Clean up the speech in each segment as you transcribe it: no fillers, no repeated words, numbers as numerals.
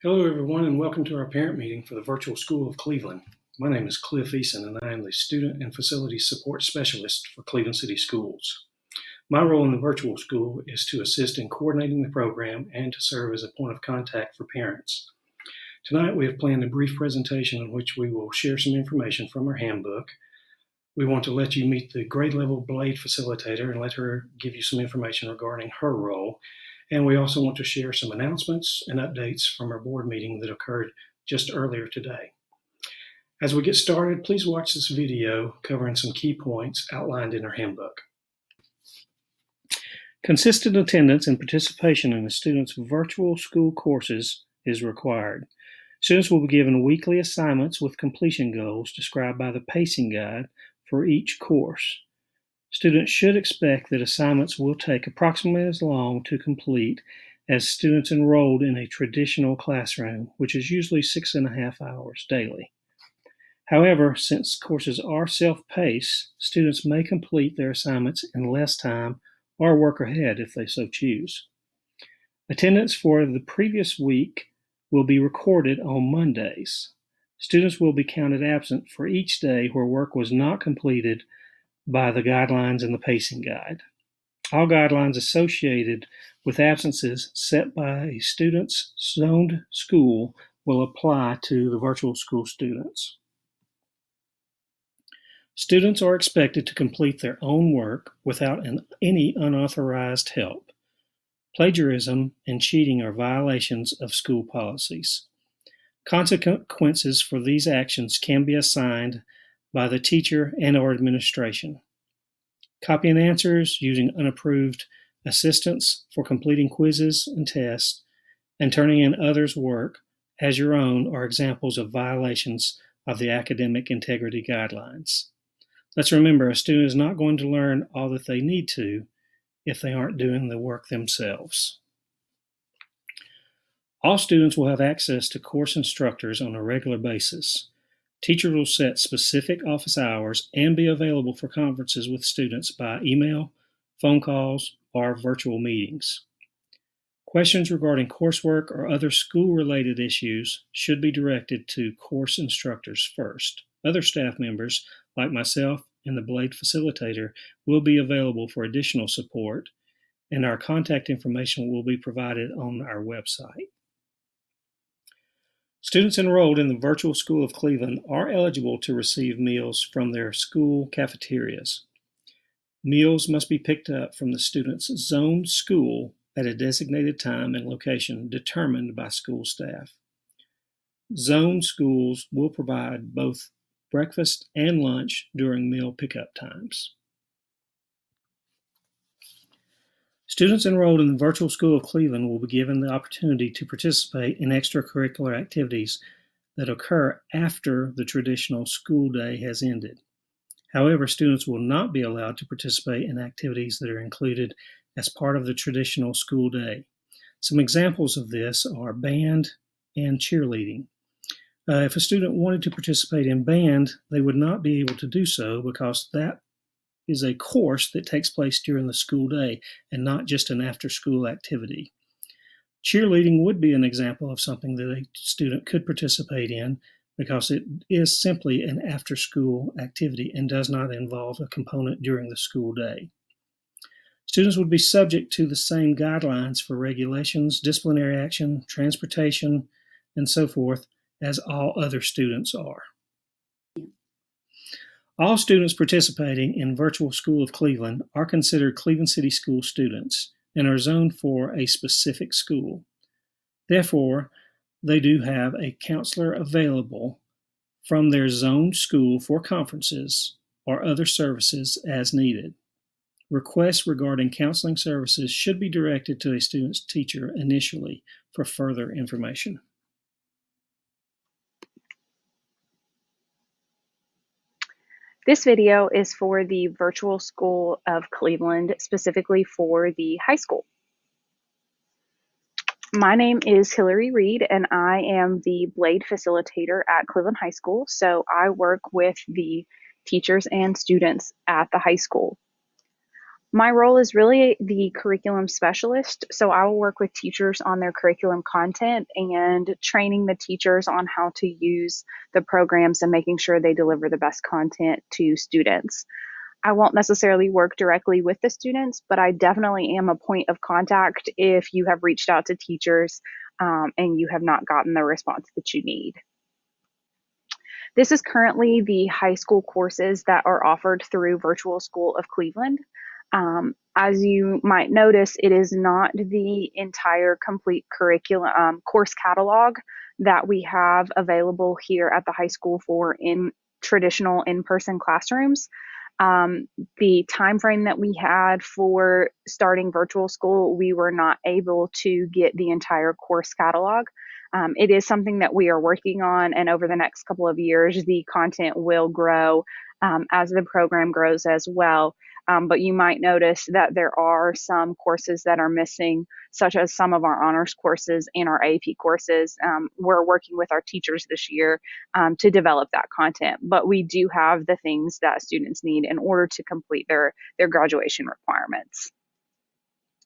Hello, everyone, and welcome to our parent meeting for the Virtual School of Cleveland. My name is Cliff Eason, and I am the Student and Facilities Support Specialist for Cleveland City Schools. My role in the virtual school is to assist in coordinating the program and to serve as a point of contact for parents. Tonight, we have planned a brief presentation in which we will share some information from our handbook. We want to let you meet the grade level BLADE facilitator and let her give you some information regarding her role. And we also want to share some announcements and updates from our board meeting that occurred just earlier today. As we get started, please watch this video covering some key points outlined in our handbook. Consistent attendance and participation in the students' virtual school courses is required. Students will be given weekly assignments with completion goals described by the pacing guide for each course. Students should expect that assignments will take approximately as long to complete as students enrolled in a traditional classroom, which is usually 6.5 hours daily. However, since courses are self-paced, students may complete their assignments in less time or work ahead if they so choose. Attendance for the previous week will be recorded on Mondays. Students will be counted absent for each day where work was not completed by the guidelines in the pacing guide. All guidelines associated with absences set by a student's zoned school will apply to the virtual school students. Students are expected to complete their own work without any unauthorized help. Plagiarism and cheating are violations of school policies. Consequences for these actions can be assigned by the teacher and/or administration. Copying answers, using unapproved assistance for completing quizzes and tests, and turning in others' work as your own are examples of violations of the academic integrity guidelines. Let's remember, a student is not going to learn all that they need to if they aren't doing the work themselves. All students will have access to course instructors on a regular basis. Teachers will set specific office hours and be available for conferences with students by email, phone calls, or virtual meetings. Questions regarding coursework or other school-related issues should be directed to course instructors first. Other staff members, like myself and the BLADE facilitator, will be available for additional support, and our contact information will be provided on our website. Students enrolled in the Virtual School of Cleveland are eligible to receive meals from their school cafeterias. Meals must be picked up from the student's zoned school at a designated time and location determined by school staff. Zoned schools will provide both breakfast and lunch during meal pickup times. Students enrolled in the Virtual School of Cleveland will be given the opportunity to participate in extracurricular activities that occur after the traditional school day has ended. However, students will not be allowed to participate in activities that are included as part of the traditional school day. Some examples of this are band and cheerleading. If a student wanted to participate in band, they would not be able to do so because that is a course that takes place during the school day and not just an after-school activity. Cheerleading would be an example of something that a student could participate in because it is simply an after-school activity and does not involve a component during the school day. Students would be subject to the same guidelines for regulations, disciplinary action, transportation, and so forth as all other students are. All students participating in Virtual School of Cleveland are considered Cleveland City School students and are zoned for a specific school. Therefore, they do have a counselor available from their zoned school for conferences or other services as needed. Requests regarding counseling services should be directed to a student's teacher initially for further information. This video is for the Virtual School of Cleveland, specifically for the high school. My name is Hillary Reed, and I am the BLADE facilitator at Cleveland High School. So I work with the teachers and students at the high school. My role is really the curriculum specialist. So I will work with teachers on their curriculum content and training the teachers on how to use the programs and making sure they deliver the best content to students. I won't necessarily work directly with the students, but I definitely am a point of contact if you have reached out to teachers and you have not gotten the response that you need. This is currently the high school courses that are offered through Virtual School of Cleveland. As you might notice, it is not the entire complete curriculum course catalog that we have available here at the high school for in traditional in-person classrooms. The time frame that we had for starting virtual school, we were not able to get the entire course catalog. It is something that we are working on, and over the next couple of years, the content will grow as the program grows as well. But you might notice that there are some courses that are missing, such as some of our honors courses and our AP courses. We're working with our teachers this year to develop that content, but we do have the things that students need in order to complete their graduation requirements.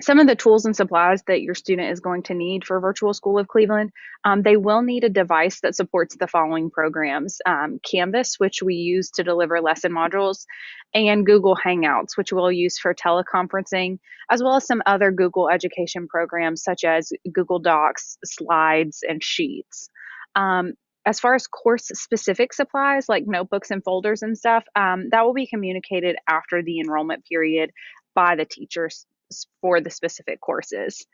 Some of the tools and supplies that your student is going to need for Virtual School of Cleveland, they will need a device that supports the following programs: Canvas, which we use to deliver lesson modules, and Google Hangouts, which we'll use for teleconferencing, as well as some other Google education programs such as Google Docs, Slides, and Sheets. As far as course specific supplies like notebooks and folders and stuff, that will be communicated after the enrollment period by the teachers for the specific courses.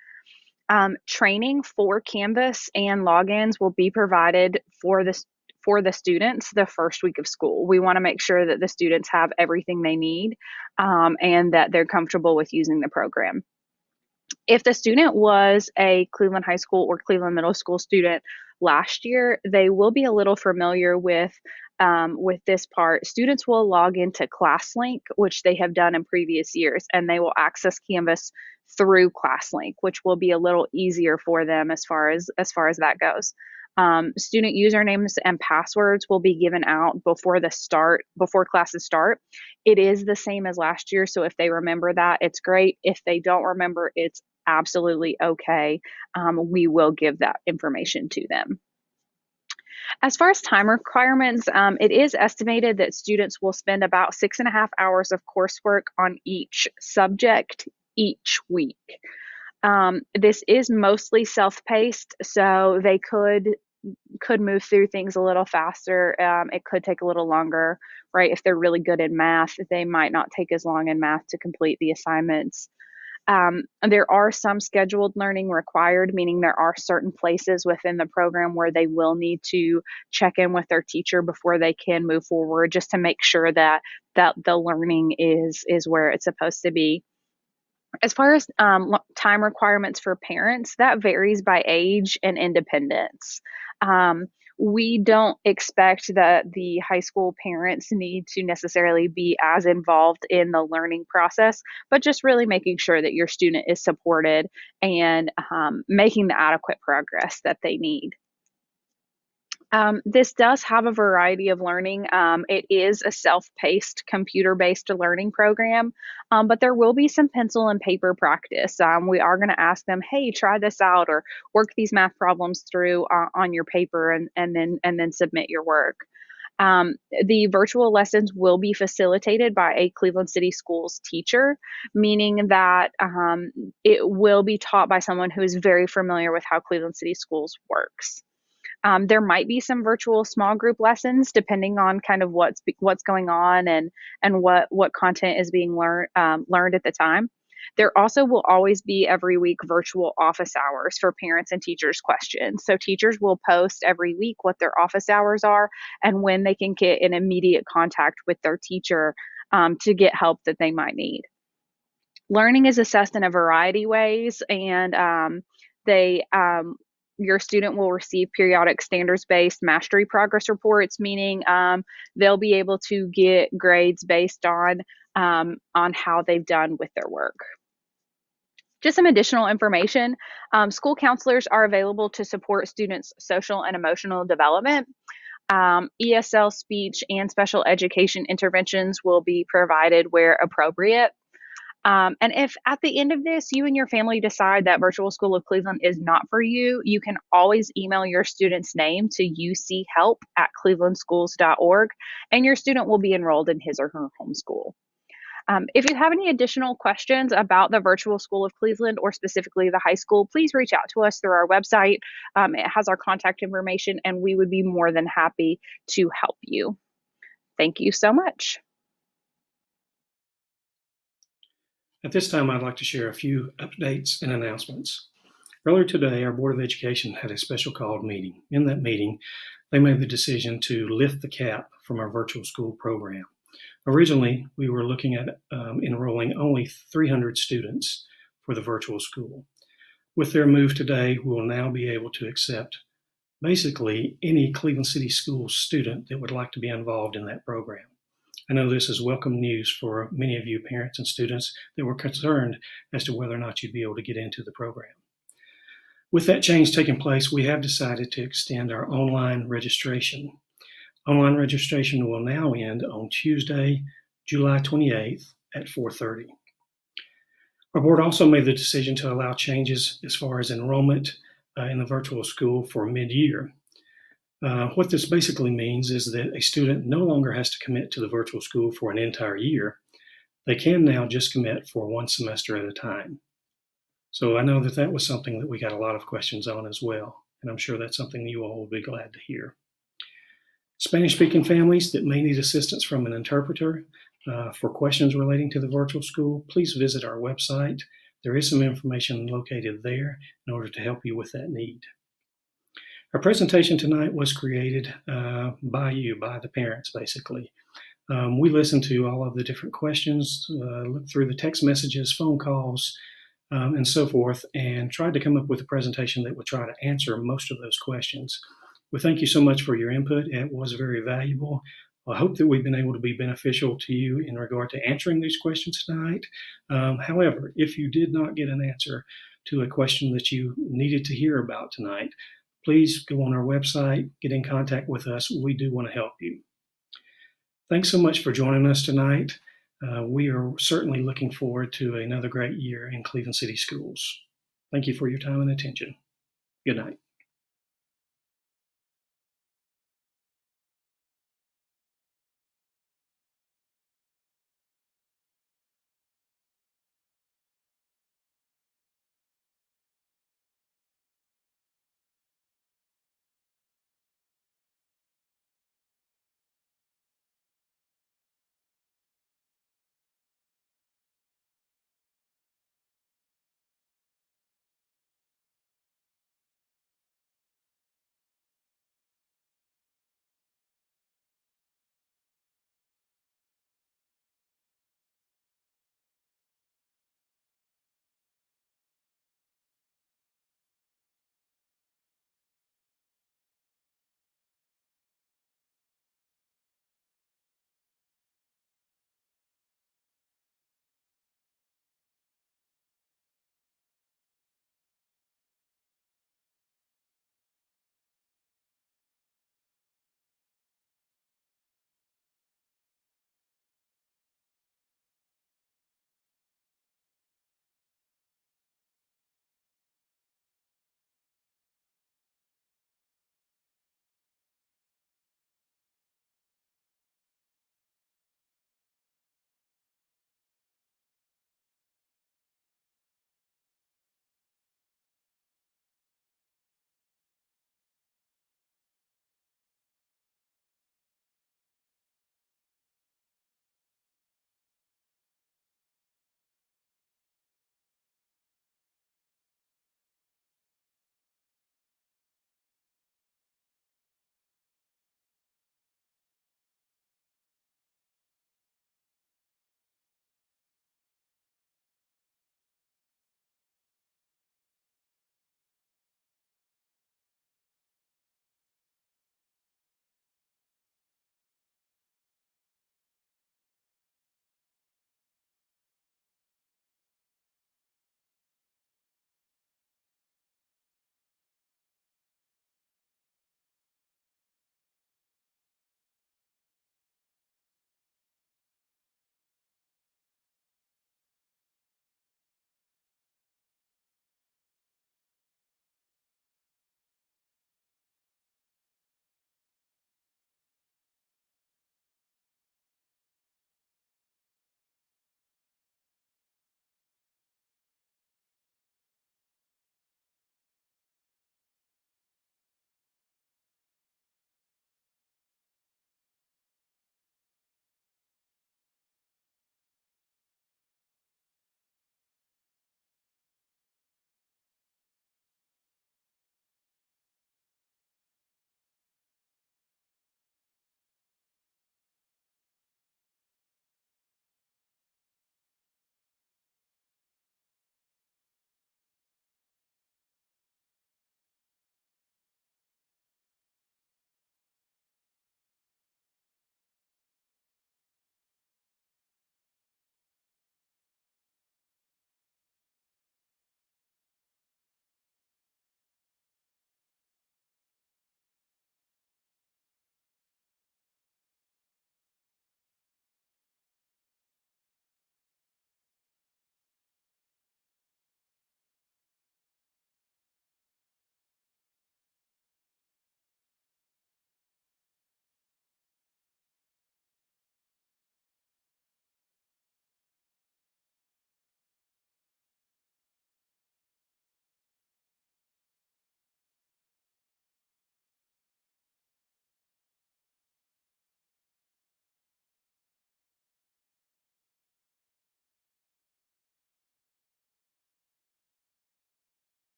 Training for Canvas and logins will be provided for the students the first week of school. We want to make sure that the students have everything they need and that they're comfortable with using the program. If the student was a Cleveland High School or Cleveland Middle School student last year, they will be a little familiar with this part. Students will log into ClassLink, which they have done in previous years, and they will access Canvas through ClassLink, which will be a little easier for them as far as that goes. Student usernames and passwords will be given out before classes start. It is the same as last year, so if they remember that, it's great. If they don't remember, it's absolutely okay. We will give that information to them. As far as time requirements, it is estimated that students will spend about 6.5 hours of coursework on each subject each week. This is mostly self-paced, so they could move through things a little faster. It could take a little longer, right? If they're really good in math, they might not take as long in math to complete the assignments. There are some scheduled learning required, meaning there are certain places within the program where they will need to check in with their teacher before they can move forward, just to make sure that the learning is where it's supposed to be. As far as time requirements for parents, that varies by age and independence. We don't expect that the high school parents need to necessarily be as involved in the learning process, but just really making sure that your student is supported and making the adequate progress that they need. This does have a variety of learning. It is a self-paced, computer-based learning program, but there will be some pencil and paper practice. We are going to ask them, hey, try this out, or work these math problems through on your paper, and then submit your work. The virtual lessons will be facilitated by a Cleveland City Schools teacher, meaning that it will be taught by someone who is very familiar with how Cleveland City Schools works. There might be some virtual small group lessons depending on kind of what's going on and what content is being learned at the time. There also will always be every week virtual office hours for parents and teachers questions. So teachers will post every week what their office hours are and when they can get in immediate contact with their teacher to get help that they might need. Learning is assessed in a variety of ways, and your student will receive periodic standards-based mastery progress reports, meaning they'll be able to get grades based on how they've done with their work. Just some additional information. School counselors are available to support students' social and emotional development. ESL speech and special education interventions will be provided where appropriate. And if at the end of this, you and your family decide that Virtual School of Cleveland is not for you, you can always email your student's name to uchelp@clevelandschools.org, and your student will be enrolled in his or her homeschool. If you have any additional questions about the Virtual School of Cleveland or specifically the high school, please reach out to us through our website. It has our contact information, and we would be more than happy to help you. Thank you so much. At this time, I'd like to share a few updates and announcements. Earlier today, our Board of Education had a special called meeting. In that meeting, they made the decision to lift the cap from our virtual school program. Originally, we were looking at enrolling only 300 students for the virtual school. With their move today, we will now be able to accept basically any Cleveland City Schools student that would like to be involved in that program. I know this is welcome news for many of you parents and students that were concerned as to whether or not you'd be able to get into the program. With that change taking place, we have decided to extend our online registration. Online registration will now end on Tuesday, July 28th at 4:30. Our board also made the decision to allow changes as far as enrollment in the virtual school for mid-year. What this basically means is that a student no longer has to commit to the virtual school for an entire year. They can now just commit for one semester at a time. So I know that that was something that we got a lot of questions on as well, and I'm sure that's something you all will be glad to hear. Spanish-speaking families that may need assistance from an interpreter for questions relating to the virtual school, please visit our website. There is some information located there in order to help you with that need. Our presentation tonight was created by you, by the parents, basically. We listened to all of the different questions, looked through the text messages, phone calls, and so forth, and tried to come up with a presentation that would try to answer most of those questions. We thank you so much for your input. It was very valuable. I hope that we've been able to be beneficial to you in regard to answering these questions tonight. However, if you did not get an answer to a question that you needed to hear about tonight, please go on our website, get in contact with us. We do want to help you. Thanks so much for joining us tonight. We are certainly looking forward to another great year in Cleveland City Schools. Thank you for your time and attention. Good night.